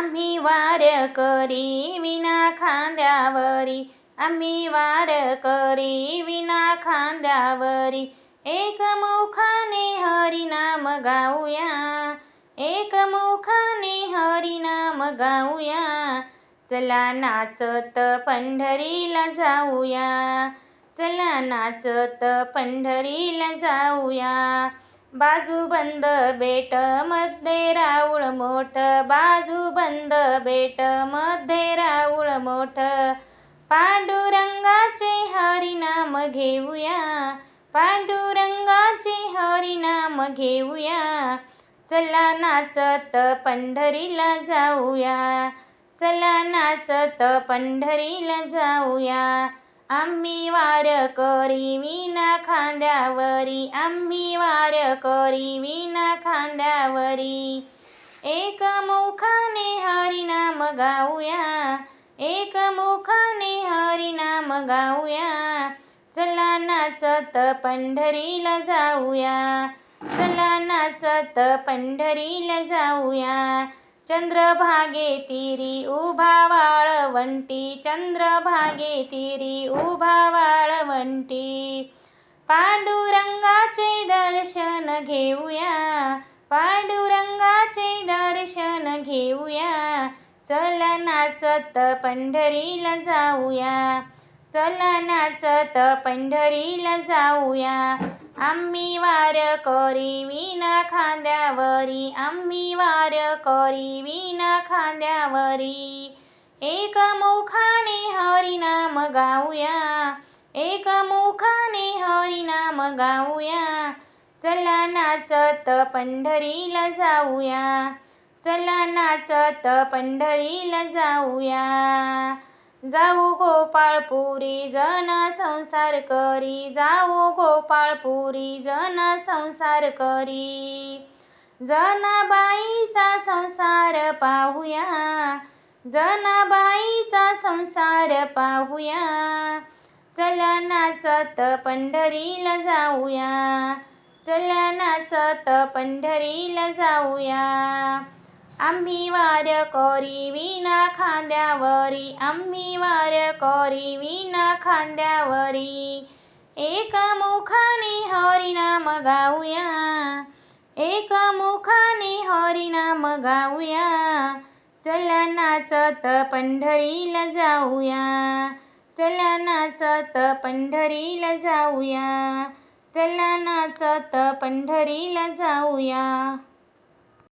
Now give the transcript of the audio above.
आम्ही वारकरी विना खांद्यावरी, आम्ही वारकरी विना खांद्यावरी, एकमुखाने हरिनाम गाऊया, एकमुखाने हरिनाम गाऊया, चला नाचत पंढरीला जाऊया, चला नाचत पंढरीला जाऊया. बाजूबंद बेट मध्ये राऊळ मोठ, बाजूबंद बेट मध्ये राऊळ मोठ, पांडुरंगाचे हरिनाम घेऊया, पांडुरंगाचे हरिनाम घेऊया, चला नाचत पंढरीला जाऊया, चला नाचत पंढरीला जाऊया. आम्ही वारकरी विना खांद्यावरी, आम्ही वारकरी विना खांद्यावरी, एकमुखाने हरिनाम गाऊया, एकमुखाने हरिनाम गाऊया, चला नाचत पंढरीला जाऊया, चला नाचत पंढरीला जाऊया. चंद्रभागे तीरी उभा वाळवंटी, चंद्रभागे तीरी उभा वाळवंटी, पांडुरंगाचे दर्शन घेऊया, पांडुरंगाचे दर्शन घेऊया, चला नाचत पंढरीला जाऊया, चला नाचत पंढरीला जाऊया. आम्ही वारकरी विना खांद्यावरी, आम्ही वारकरी विना खांद्यावरी, एकमुखाने हरिनाम गाऊया, एकमुखाने हरिनाम गाऊया, चला नाचत पंढरीला जाऊया, चला नाचत पंढरीला जाऊया. जाऊ गोपाळपुरी जन संसार करी, जाऊ गोपाळपुरी जन संसार करी, जनाबाईचा संसार पाहूया, जनाबाईचा संसार पाहूया, चला नाचत पंढरीला जाऊया, चला नाचत पंढरीला जाऊया. आम्ही वारकरी विना खांद्यावरी, आम्ही वारकरी विना खांद्यावरी, एकमुखाने हरिनाम गाऊया, एकमुखाने हरिनाम गाऊया, चला नाचत पंढरीला जाऊया, चला नाचत पंढरीला जाऊया, चला नाचत पंढरीला जाऊया.